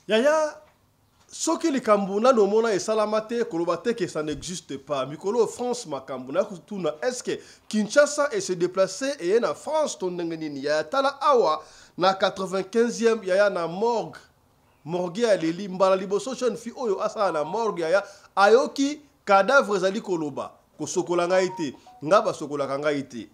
Yaya, ce qui est Kambuna, no mona et salamate, kolobate que ça n'existe pas. Mikolo France makambuna kutuna. Est-ce que Kinshasa est se déplacé et en France ton nengeni ya tala awa na 95e yaya na morgue. Morgue ya leli mbala liboso jeune fille oyo asa na morgue yaya ayoki cadavre zali koloba ko sokola ngaite ngaba sokola kangaite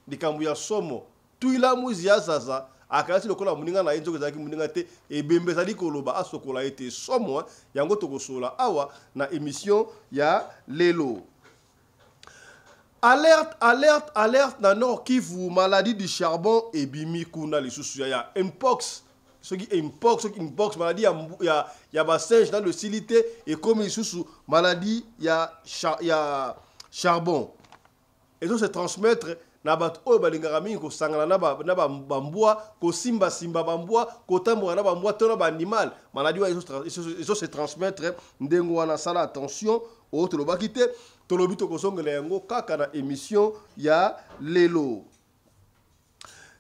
likambu ya somo tuila muzi ya zaza akasi lokola muninga na inzo kezaki muninga te ebembe zali koloba asokola ete somo yango tokosola awa na émission ya lelo. Alerte, alerte, alerte na Nord Kivu, maladie du charbon et bimi kuna lisusu ya mpox. Ce qui est mpox, maladie ya bassinge dans le silité et comme lisusu maladie ya charbon. Et donc se transmettre na bat o balingara mingi ko sangana na bambwa ko simba bambwa ko tambwa na bambwa to na ba animal maladie ils se transmettre ndengo wana sala attention au to lobakite to lobito ko songela yango kaka na émission ya lelo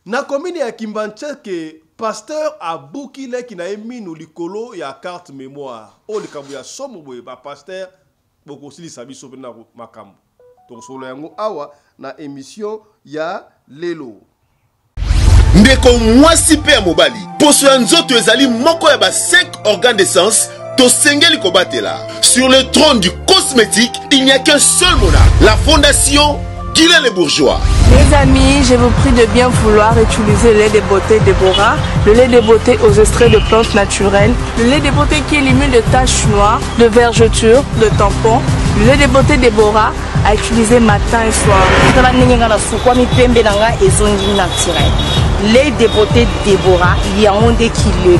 na commune ya Kimbancheke pasteur abukile ki na eminu likolo ya carte mémoire o likambo ya somo boye ba pasteur boko silisa biso na makambo donc solo yango awa na émission ya lelo. Ndeko mwasi pe ya mobali poso ya nzoto ezali moko ya ba 5 organes d'essence to sengeli kobatela. Sur le trône du cosmétique, il n'y a qu'un seul monarque, la fondation Guylaine Les Bourgeois. Mes amis, je vous prie de bien vouloir utiliser le lait de beauté Déborah, le lait de beauté aux extraits de plantes naturelles, le lait de beauté qui élimine de taches noires, de vergetures, de tampons, le lait de beauté Déborah à utiliser matin et soir. Lait de beauté Déborah, il y a un déquilé.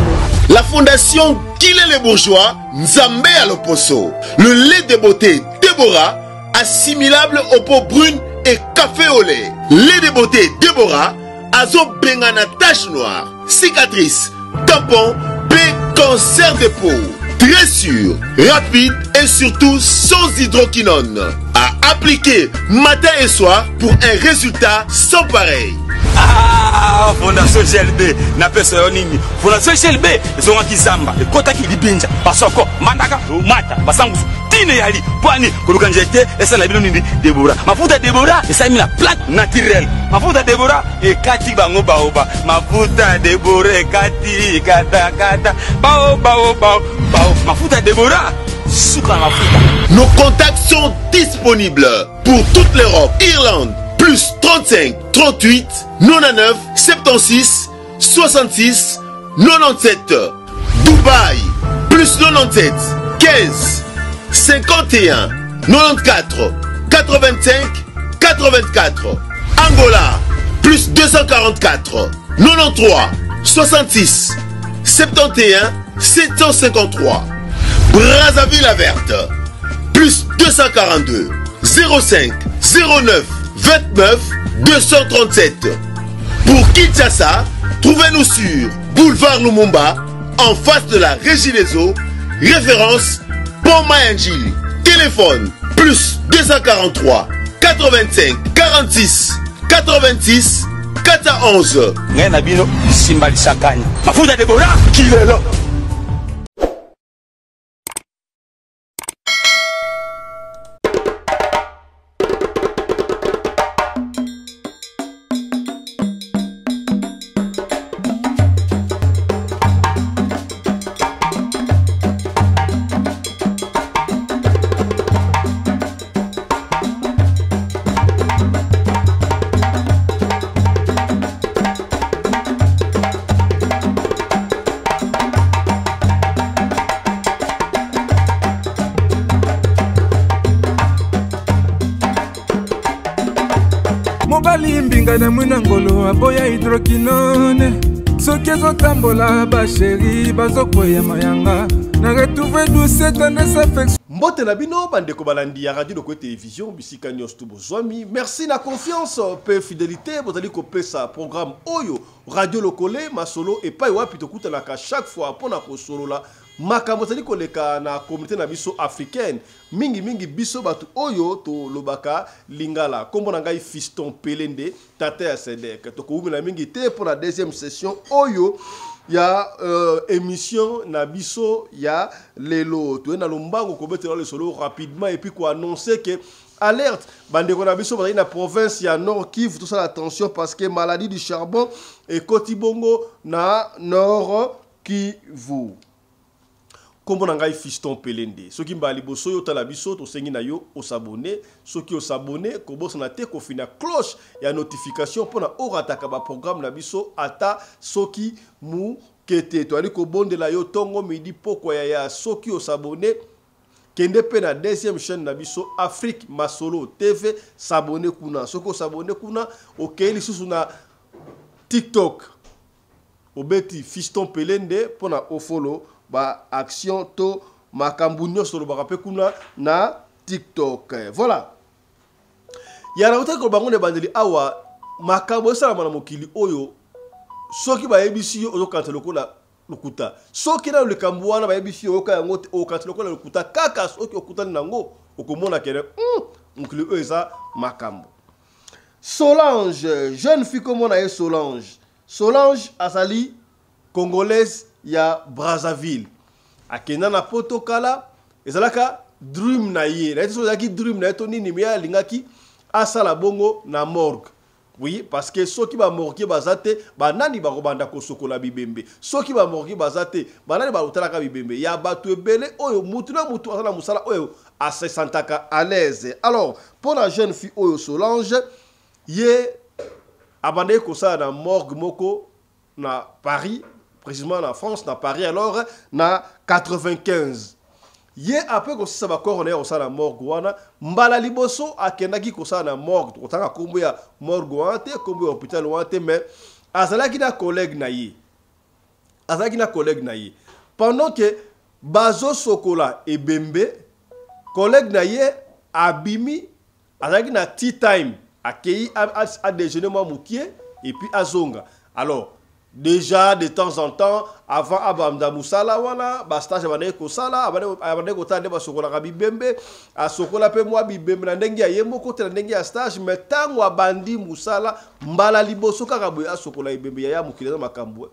La fondation Guylaine Les Bourgeois, Nzambe à l'Oposo. Le lait de beauté Déborah, assimilable aux peaux brunes et café au lait. Lait de beauté Déborah, azo bengana tache noire, cicatrice, tampon, cancer de peau. Très sûr, rapide et surtout sans hydroquinone. À appliquer matin et soir pour un résultat sans pareil. Ah, Fondation GLB, na pesa yonini. Fondation GLB, zonga kizamba, ekota ki libinja, basoko, mandaka, mata, basangu, tine yali, poani, koluka njete, esa na bino nini, Déborah. Mafuta Déborah, esa mi la plante naturelle. Mafuta Déborah, ekati bango baoba. Mafuta Déborah, ekati, kata, bao. Mafuta Déborah, suka mafuta. Nos contacts sont disponibles pour toute l'Europe, Irlande, plus 35 38 99 76 66 97. Dubaï, plus 97 15 51 94 85 84. Angola, plus 244 93 66 71 753. Brazzaville la verte, plus 242 05 09 29 237. Pour Kinshasa, trouvez-nous sur Boulevard Lumumba, en face de la Régie des Eaux, référence Pont Mayangili. Téléphone plus 243 85 46 86 411. Ngena bino simbali sakanya. Mafuta Deborah kilelo. Mobali mbinga na mwina ngolo aboya hydroquinone. Soki ezotambola basheri bazokwea mayanga. Na retrouver douce tendresse affection. Mbote na bino bandeko balandi ya radio de télévision bisika nyos to bozwami. Merci na confiance pe fidélité bozali ko pesa programme oyo radio lokole masolo et pa wapi to kuta ka chaque fois pona ko solo la makambo tali koleka na communauté na biso africaine mingi biso batu oyo to lobaka lingala kombo na ngai Fiston Pelende tata ya Sedek to ko na mingi te pour la deuxième session oyo ya émission na biso ya lelo to na lombango ko betela le solo rapidement et puis ko annoncer que alerte bandeko na biso bazali na province ya Nord Kivu tout ça attention parce que maladie du charbon et Kotibongo na Nord Kivu. Comme on a Fiston Pelende. Ceux qui mbali boso yo tala biso to sengi na yo o s'abonner, ceux qui o s'abonner ko boso na te ko fina cloche ya notification pour na orataka ba programme na biso ata soki mu kete to ali ko bonde la yo tongo midi poko ya soki o s'abonner kende pe na deuxième chaîne na biso Afrique Masolo TV s'abonner kuna soko s'abonner kuna okeli susu na TikTok obeti Fiston Pelende pour na o follow ba action to makambunyo solo bakape kuna na TikTok. Voilà. Ya na utako bango ne bandeli awa makambo sala mana mokili oyo soki ba ebisi yo okante lokola lokuta. Soki na le kambuana ba ebisi yo okango okante lokola lokuta kaka soki okuta nango okomona kere mokili oyo eza makambo. Solange, jeune fille comme on a Solange. Solange azali congolaise ya Brazzaville. Akena na potokala ezalaka dream na ye. Na yeso zaki dream na eto nini miya lingaki asala bongo na morgue. Oui, parce que soki ba morgue bazate ba nani ba kobanda ko sokola bibembe. Soki ba morgue bazate ba nani ba utalaka bibembe. Ya batu ebele oyo mutu na mutu asala musala oyo ase santaka à l'aise. Alors, pour la jeune fille oyo Solange, ye abandé ko sa na morgue moko na Paris, précisément en France, na Paris, alors, na 95. Ye après que ça va coroner au sana morgue wana, mbala liboso akendaki ko sana morgue, otaka kombo ya morgue wante, kombo ya hôpital wante, mais azalaki na collègue na ye. Azalaki na collègue na ye. Pendant que bazo sokola et bembe, collègue na ye abimi, azalaki na tea time, akei à déjeuner moi moukier et puis azonga. Alors déjà de temps en temps avant abamda musala wana ba stage abane ko sala abane ko tande ba sokola ka bibembe a sokola pe moi bibembe na ndenge ya yembo ko tela ndenge ya stage mais tango abandi musala mbala liboso kaka boya sokola ibembe ya mukile na makambo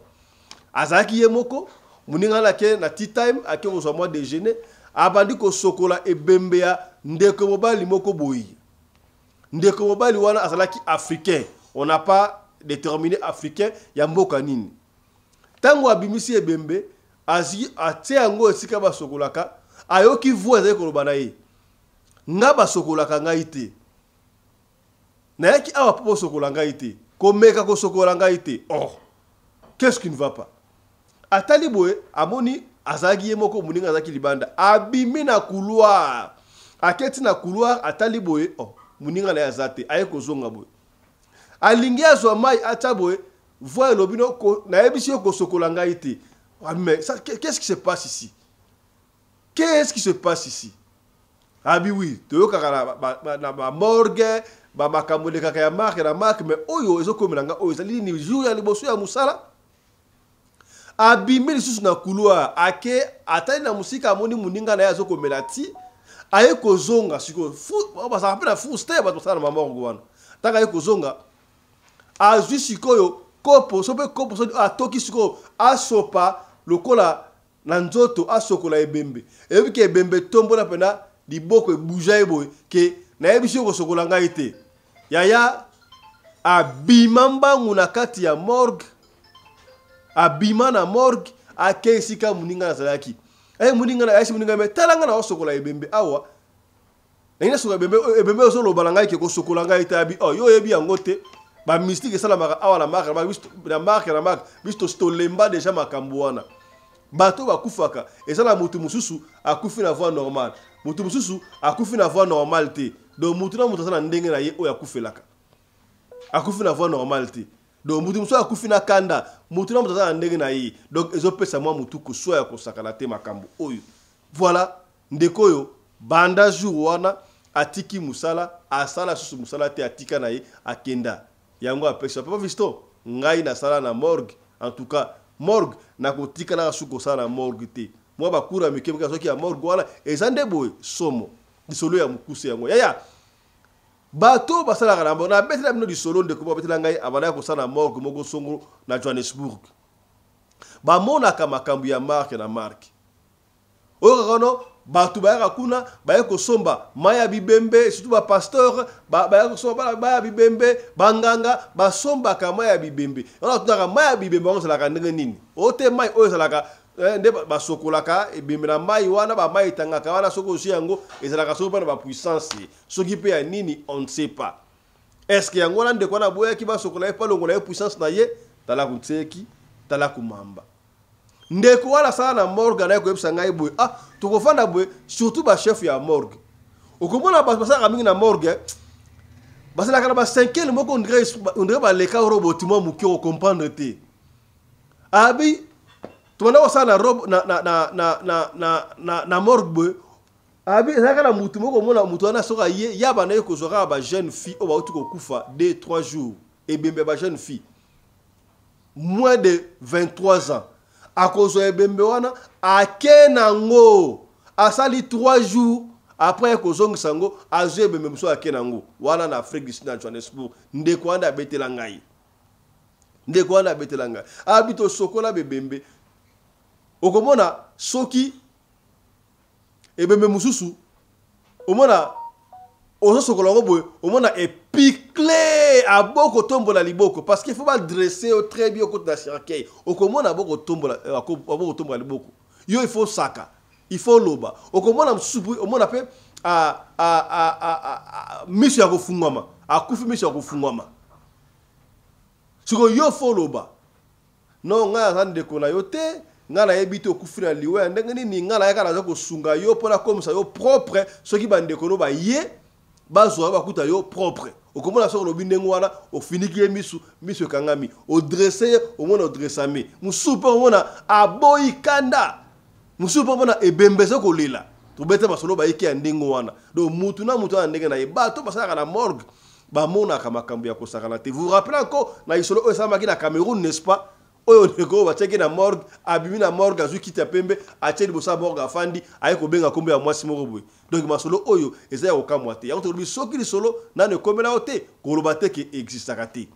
azaki yemoko muninga la ke na tea time ake ko so moi déjeuner abandi ko sokola ebembe ya ndeko mobali moko boyi ndeko mobali wana azalaki africain on n'a pas déterminé africain ya mboka nini tango abimisi ebembe azi atie yango esika ba sokolaka ayoki voix ezali koloba na ye nga ba sokolaka ngai te na yaki awa po sokola ngai te komeka ko sokola ngai te oh qu'est-ce qui ne va pas atali boye amoni azaki ye moko muninga azaki libanda abimi na couloir aketi na couloir atali boye oh muninga na yazate aye kozonga boy alingi azwa mai acha boy voie lobino ko na yebisi ko sokola ngai te. Mais qu'est-ce qui se passe ici? Qu'est-ce qui se passe ici? Ah oui, toyokaka na morgue ba makambo de kaka ya marque na marque mais oyo ezokomelanga oyo ezali ni jour ya liboso ya musala abimeli susu na couloir ake atali na musika amoni muninga na yazo komela ti aye kozonga siko fu ba sa rapela fu step ba tosala na morgue wana taka aye kozonga azwi sikoyo kopo sope kopo so atoki siko asopa lokola na nzoto asokola ebembe ebike ebembe tombola pena liboko ebuja eboy ke na yebisi ko sokola ngai te yaya abima mbangu na kati ya morgue abima na morgue akesika muninga na zalaki muninga na yasi muninga me talanga na osokola ebembe awa na ina sokola ebembe ozo lobala ngai ke ko sokola ngai te abi yo yebi yango te ba mystique sala maka awa na marque ba bisto na marque bisto sto lemba déjà makambo wana bato bakufaka ezala mutu mususu akufi na voie normale mutu mususu akufi na voie normale te donc mutu na mutu sana ndenge na ye oya kufelaka akufi na voie normale te donc mutu mususu akufi na kanda mutu na mutu sana ndenge na ye donc ezopesa mwa mutu ko soya ko sakana te makambo oyo voilà ndeko yo banda jour wana atiki musala asala susu musala te atika na ye akenda yango apesa papa visto ngai na sala na morgue en tout cas morgue na kotika na suko sala morgue te moi bakura mikemika soki ya morgue wana ezande boy somo disolo ya mukuse yango yaya bato basala na bona betela bino disolo ndeko ba betela ngai abana ko sala morgue moko songo na Johannesburg ba mona kama makambu ya marque na marque oyo bato bayaka kuna bayako somba maya bibembe surtout ba pasteur bayako somba maya bibembe banganga basomba ka maya bibembe on tunaka maya bibembe on salaka ndenge nini ote mai oyo salaka nde basokolaka ebembe na mai wana ba mai tangaka wana soko si yango ezalaka soko na ba puissance soki pe ya nini on ne sait pas est-ce que yango nde kona boya ki basokola pa longo na puissance na ye tala kutseki tala kumamba ndeko wala sana morgue na ko yebisa ngai boy tokofanda boy surtout ba chef ya morgue okomona basaka mingi na morgue basala kana ba 5e moko on dirait ba leka robot mo mukio comprendre te abi tumana wasana rob na morgue boy abi zaka na mutu moko mona mutu ana soka ye yaba na ko zoka ba jeune fille o ba uti ko kufa 2-3 jours et bembe ba jeune fille moins de 23 ans akozo ebembe wana akenango asali 3 jours après kozongisa ngo azo ebembe muso akenango wana na Afrique du Sud na Johannesburg ndeko anda betela ngai abito sokola bebembe okomona soki ebembe mususu omona ozo sokola ngo boy omona epiclé aboko tombola liboko parce qu'il faut pas dresser très bien côté de cercueil okomona aboko tombola liboko yo il faut saka il faut loba okomona msubu omona pe miso ya kofungwama akufi miso ya kofungwama siko yo faut loba non nga zande kona yo te nga na yebito okufira liwe ndenge nini nga na yakala zo kosunga yo pona comme ça yo propre soki bande kono ba ye bazo bakuta yo propre okomona soko lobi ndengo wana ofiniki miso kangami o dresser omona o dressami musupa omona aboyi kanda musupa omona ebembeze ko lela to beta masolo ba yiki ndengo wana do mutu na ndenge na ye bato basaka na morgue ba mona kama makambo ya kosakana te vous rappelez encore na isolo o sama ki na Cameroun n'est-ce pas oyo ndeko bateki na morgue abimi na morgue azu kita pembe acheli bosa morgue afandi ayeko benga kombe ya mwasi moko boy donc masolo oyo eza ya okamwa te yango to soki lisolo na ne komela ote koloba te ke existaka te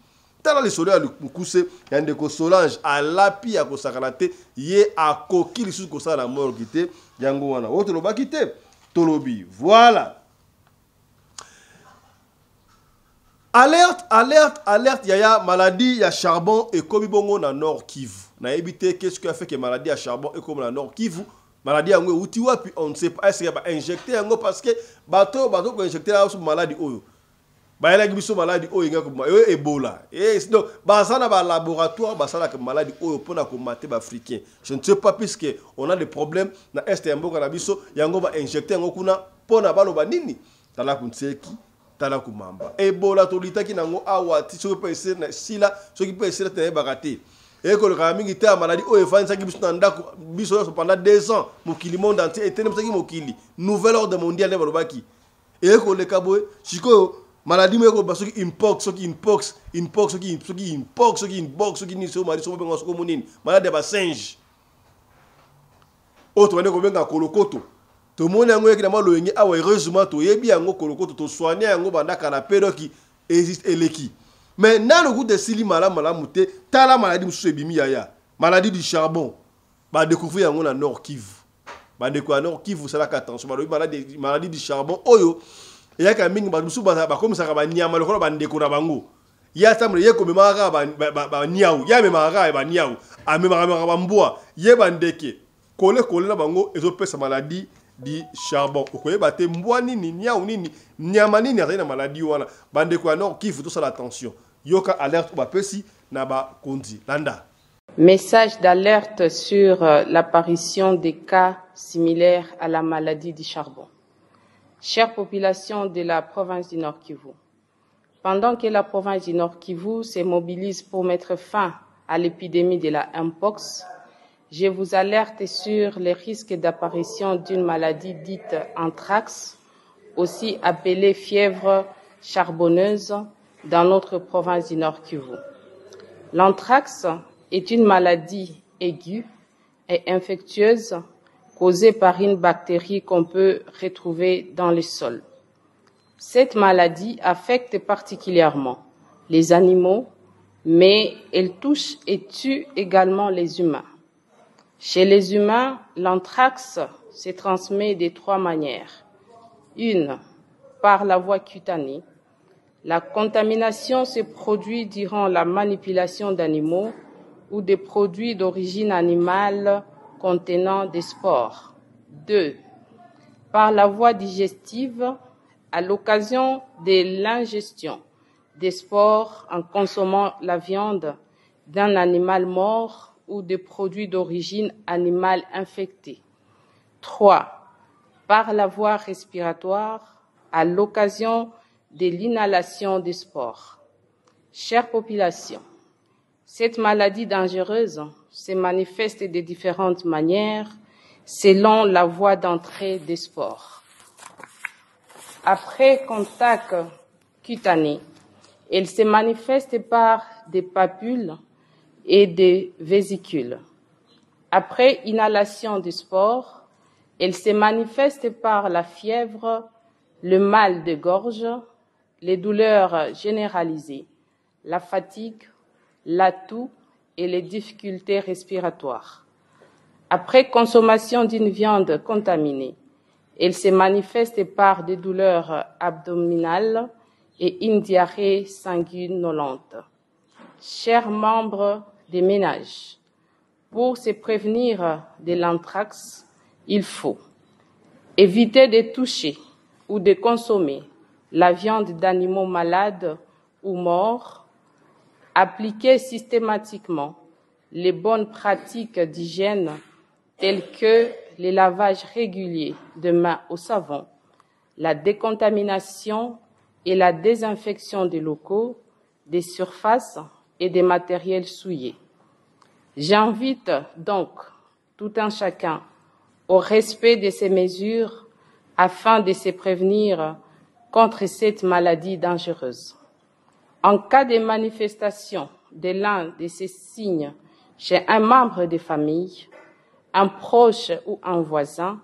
tala lisolo ya mukuse ya ndeko Solange alapi ya kosakana te ye akoki lisusu kosala na morgue te yango wana oto lobaki te tolobi voilà. Alerte, yaya maladie ya charbon et comme bongo na Nord Kivu. Na éviter qu'est-ce qui a fait que maladie ya charbon et comme na Nord Kivu, maladie yango uti wapi on ne sait pas est-ce qu'il va injecter yango parce que bato ko injecter la maladie oyo. Ba ela gibiso maladie oyo nga ko Ebola. Et donc basana ba laboratoire basala que maladie oyo pona ko mater ba africain. Je ne sais pas puisque on a des problèmes na est ya mboka na biso yango ba injecter yango kuna pona baloba nini. Tala kunseki tala kumamba ebola tolitaki nango awa ti soki pe ese na sila soki pe ese na bakate et que le mingi te maladie o efanisaki biso na ndako biso pendant 2 ans mokili monde entier etenemisaki mokili nouvel ordre mondial ne balobaki et que le kaboe sikoyo maladie moko basoki impox soki impox soki impox soki inbox soki ni so mari so benga soko monini maladie ba singe autre bane ko benga kolokoto to mona yango yaki na maloyengi awa heureusement to yebi yango kolokoto to soigner yango bandaka na pedo ki existe eleki mais dans le goût de sili malamu te tala maladie mususu ebimi yaya maladie du charbon ba découvrir yango na Nord Kivu ba découvrir Nord Kivu ça la attention ba maladie du charbon oyo ya ka mingi ba mususu ba comme ça ba nyama lokolo ba ndeko na bango ya tamre ye ko memaka ba nyau ya memaka ba nyau amemaka ba mbwa ye ba ndeke kole na bango ezo pesa maladie di charbon okoyeba te mbwa nini nyau nini nyama nini azali na maladie wana bandeko ya Nord Kivu tosala attention yoka alerte ba pesi na ba kondi landa message d'alerte sur l'apparition des cas similaires à la maladie du charbon. Chère population de la province du Nord Kivu, pendant que la province du Nord Kivu se mobilise pour mettre fin à l'épidémie de la Mpox, je vous alerte sur les risques d'apparition d'une maladie dite anthrax, aussi appelée fièvre charbonneuse, dans notre province du Nord Kivu. L'anthrax est une maladie aiguë et infectieuse causée par une bactérie qu'on peut retrouver dans le sol. Cette maladie affecte particulièrement les animaux, mais elle touche et tue également les humains. Chez les humains, l'anthrax se transmet de 3 manières. Une, par la voie cutanée. La contamination se produit durant la manipulation d'animaux ou des produits d'origine animale contenant des spores. 2. Par la voie digestive, à l'occasion de l'ingestion des spores en consommant la viande d'un animal mort ou des produits d'origine animale infectés. 3. Par la voie respiratoire, à l'occasion de l'inhalation des spores. Chère population, cette maladie dangereuse se manifeste de différentes manières selon la voie d'entrée des spores. Après contact cutané, elle se manifeste par des papules et des vésicules. Après inhalation des spores, elle se manifeste par la fièvre, le mal de gorge, les douleurs généralisées, la fatigue, la toux et les difficultés respiratoires. Après consommation d'une viande contaminée, elle se manifeste par des douleurs abdominales et une diarrhée sanguinolente. Chers membres des ménages, pour se prévenir de l'anthrax, il faut éviter de toucher ou de consommer la viande d'animaux malades ou morts, appliquer systématiquement les bonnes pratiques d'hygiène telles que le lavage régulier de mains au savon, la décontamination et la désinfection des locaux, des surfaces et des matériels souillés. J'invite donc tout un chacun au respect de ces mesures afin de se prévenir contre cette maladie dangereuse. En cas de manifestation de l'un de ces signes chez un membre de famille, un proche ou un voisin,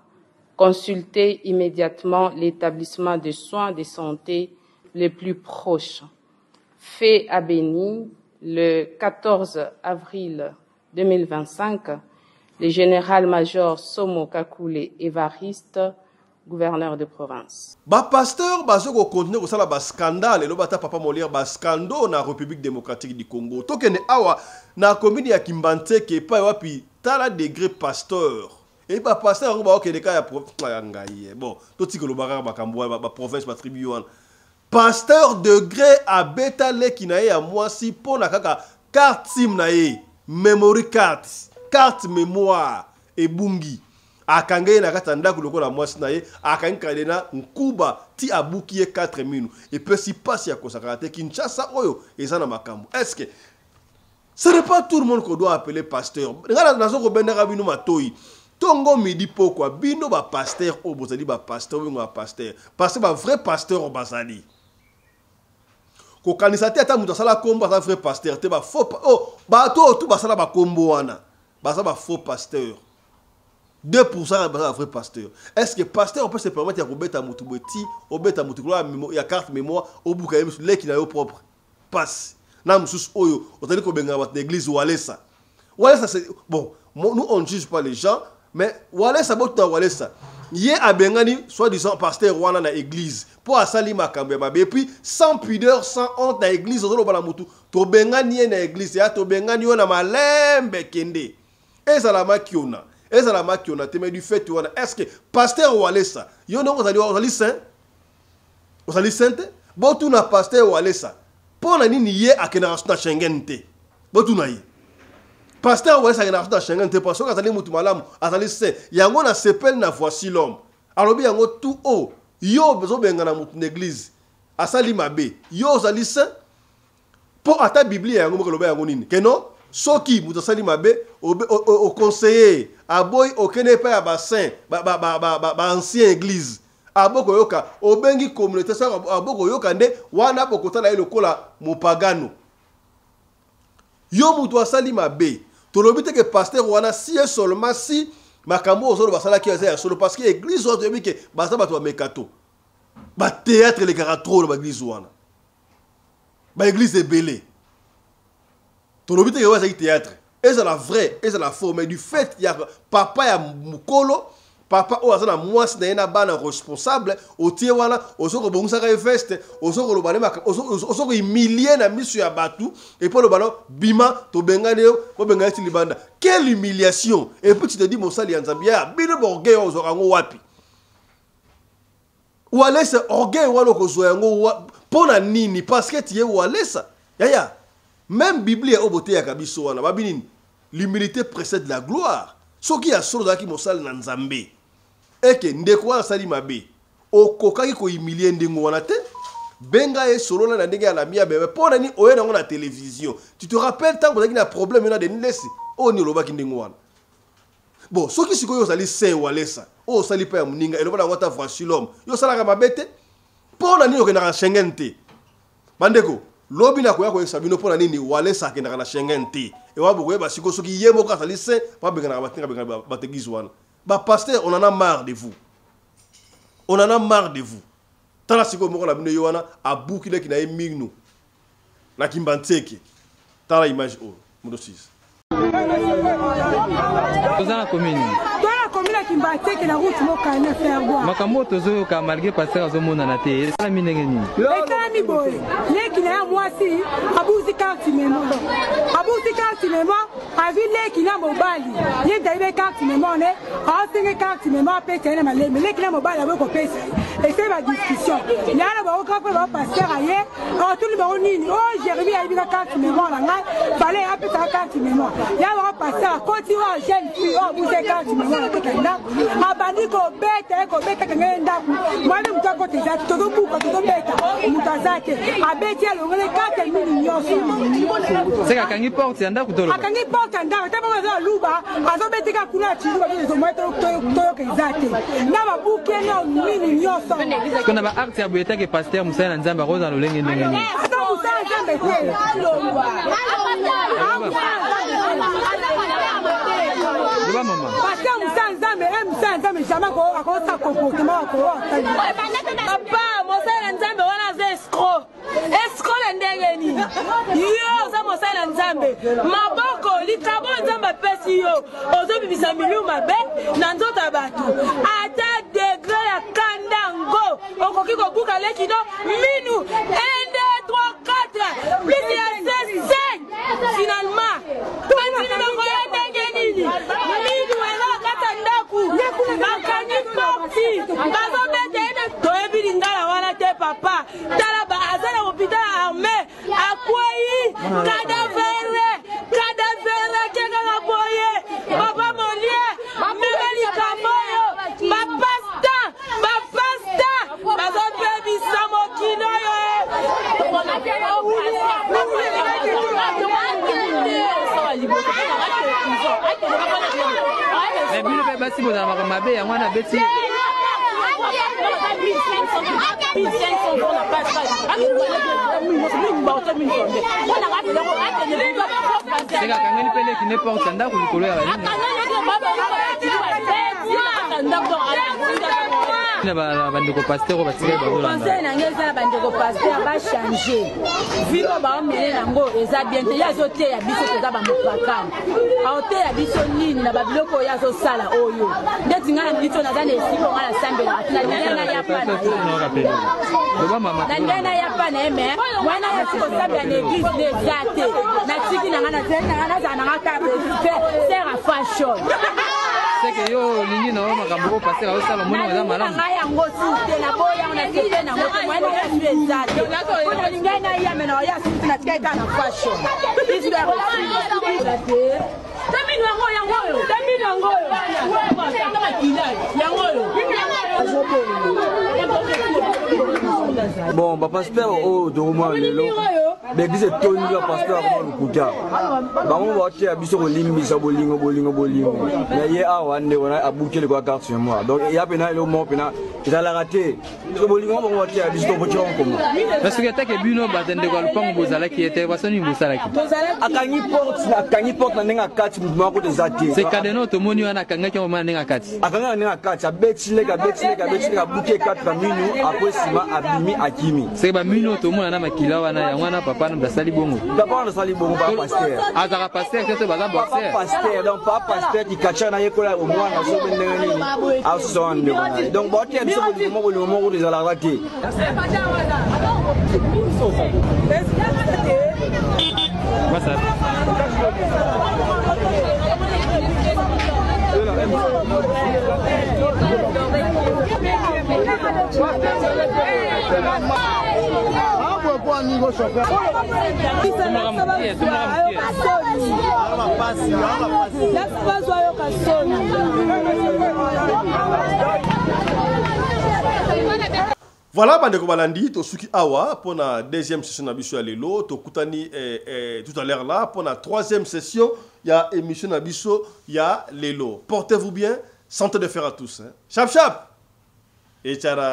consultez immédiatement l'établissement de soins de santé le plus proche. Fait à Béni, le 14 avril 2025, le général-major Somo Kakule Évariste, gouverneur de province. Pasteur, bazoko continue ko sala ba scandale lo bata papa Molière ba scandale na République démocratique du Congo. Tokene awa na commune ya Kimbanteke pa wapi tala degré pasteur. Et pas pasteur ba okende ka ya ngai. Bon, to tikolo ba makambo ba province ba tribu wana. Pasteur degré a betale kinaye ya mwasi pona kaka carte sim na ye, memory card, carte mémoire et bungi. akange na katanda kuloko la mwasi na ye akangi kadena nkuba ti abuki ye 4 minutes et peut si passe ya kosakate Kinshasa oyo eza na makambo. Est-ce que ce n'est pas tout le monde qu'on doit appeler pasteur? Regarde nazo ko bendaka bino matoi tongo midi pokwa bino ba pasteur o bozali ba pasteur ou ba pasteur parce que ba vrai pasteur o bazali ko kanisa te ata mutu asala kombo ata vrai pasteur te ba faux ba to tout basala ba kombo wana basa ba faux pasteur 2% ba vrai pasteur. Est-ce que pasteur on peut se permettre ya kobeta mutu beti obeta mutu ko ya carte mémoire obuka yebi sur leki na yo propre passe na mususu oyo otali ko benga ba l'église walesa c'est bon nous on ne juge pas les gens mais walesa bota walesa yé abengani soi-disant pasteur wana na église pour asali makambo ya babe et puis sans pudeur sans honte na église ozolo bala mutu to bengani na église ya to bengani na malembe kende ezala makiona te mais du fait wana est-ce que pasteur walesa yo non ozali saint botu na pasteur walesa pona nini yé akena na Schengen te botu na yé pasteur walesa akena na Schengen te parce que azali mutu malamu azali saint yango na sepel na voici l'homme alobi yango tout haut yo bezo benga na mutu l'église asali mabe yo ozali saint pour ata biblia yango moko loba yango nini que non soki mutu asali mabe au conseiller aboy okene pa ya ba saint ba ancien église aboko yoka obengi communauté ça aboko yoka nde wana bokota na lokola mopagano yo mutu asali mabe tolobi te que pasteur wana si est seulement si makambo ozolo basala ki ya solo parce que église ozo yebi ke basa bato ba mekato ba théâtre les caratro ba église wana ba église ebele tolobi te que wa théâtre et c'est la vraie et c'est la faux mais du fait il y a papa ya mukolo papa o azana mwasi na yena bana responsable otie wana osoko bongisa ka veste osoko lo bana osoko humilier na misu ya batu et pour le ballon bima to bengane ko bengane ti libanda quelle humiliation et puis tu te dis mosali ya nzambia bino borgay ozoko ngo wapi walesa orgueil wana ko zo yango pona nini parce que tu es walesa yaya même biblia obote ya kabiso wana babinini l'humilité précède la gloire soki ya solo zaki mosali na nzambe eke ndeko wana sali mabe okokaki ko humilier ndengo wana te benga e solo na ndenge ya la mia bebe pona ni oyena ngo na télévision tu te rappelles tant que na problème na de nlesi o ni lobaki ndengo wana bon soki sikoyo sali saint walesa o sali pa ya muninga eloba na ngota voici l'homme yo sala ka mabete pona ni okena ka Schengen te bandeko lobi na koya ko sabino pona nini walesa kena na Schengen te et wa bokoye ba siko soki yemo ka sali saint pa benga na batinga bategizo wana ba pasteur on en a marre de vous on en a marre de vous tala siko moko la bino yowana abukile kina emignu na kimbanteke tala image o mudo 6 Tozana commune. Tola commune Kimbanteke na route moka na faire boire. Makambo tozo ka malgré passer azomona na te. Tala minenge ni. Tala mi boye. Leki na mwasi abuzi carte memo. Abuzi carte memo avi leki na mobali. Ye daibe carte memo ne. Asinge carte memo pesa na maleme. Leki na mobali aboko pesa. Et c'est ma discussion. Yana ba okapo ba passer aye. Tout le monde nini. Oh Jérémie a bien carte memo la ngai. Fallait appeler carte memo. Ya ba passer à continuer jeune fille oh vous êtes carte memo la tekenda. Abandi ko beta kengenda. Mwali mtako teza todo buka todo beta. Mutazake. Abeti alongele 4 millions. C'est kangi porte anda kutolo. Akangi porte anda taba za luba azobetika kuna chiluba bizo mweto toyo kezate. Na babuke na millions. Kona ba acte ya boyeta ke pasteur Musa na Nzamba roza lolenge ndenge ni. Asa Musa Nzamba te. Loba mama. Pasteur Musa Nzamba jamais ko akosa comportement ko. Papa Musa Nzamba wana ze escroc ndenge ni. Yo za Musa Nzamba maboko likabo Nzamba pesi yo ozobibisa milieu mabe na nzota bato ata degré ya kandango okoki ko buka leki no minu 1 2 3 4 plus ya 5 finalement minu ko ya ndenge nini minu wala kata ndaku bakani parti bazobete ene toyebi lingala wana te papa tala ba azala hôpital armé akwai cadavre keka na boye papa molie memeli kambo Mais bino pe basi boza mabe ya mwana beti. C'est quand on pele qui n'est pas au standard ou likolo ya bali. Na bandeko pasteur ba tsire ba dolanda. Conseil na ngeza bandeko pasteur ba changer. Vino ba omene nango eza bien te ya zote ya biso toza ba mopakana. Aote ya biso nini na ba biloko ya zo sala oyo. Ndeti ngana biso na zane siko ngana sambela atina ndena ya pana. Na ndena ya pana eme. Mwana ya siko sambela na église ne zate. Na tiki na ngana zena ngana za na ngata faire a fashion. C'est que yo lingi na oma kambo passer au salon mona za malamu. Na yango sute na boya na kete na moto mwana ya zate. Kuna linga na ya mena ya sute na tika na fashion. This guy bon, bah pasteur oh de moi lelo. L'église est toni la pasteur comment le kuta. Bah on va tirer biso ko limbi sa bolingo. Mais hier a wande on a bouqué le carte sur moi. Donc il y a pena le mot pena il a la raté. Biso bolingo on va tirer biso ko tirer comme. Parce que take bino batende ko lupango bozala ki était wasoni bozala ki. Akangi porte na nenga kati mako de zate. C'est cadeno to moni wana kanga ki mama nenga kati. Akanga nenga kati abetile ka bouqué 4 minutes après sima abimi akimi. C'est ba mino to mona na makila wana ya wana papa na sali bongo. Papa na sali bongo ba pasteur. Azara pasteur que baza boxer. Papa pasteur donc pas pasteur qui kacha na yekola au mwana so bendenga nini. Aso ande wana. Donc ba tie biso mo mo de la raté. Masa. Voilà, bandeko balandi, to suki awa pour la deuxième session nabiso ya lelo, to kutani tout à l'heure là pour la troisième session, il y a émission nabiso ya lelo. Portez-vous bien, santé de fer à tous. Hein. Chap chap. Et tchara.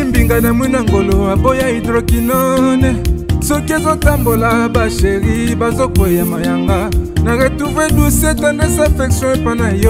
Mbinga na mwina ngolo aboya hydroquinone soki ezotambola basheri bazokwea mayanga na retrouve douce tendresse affection epa na yo.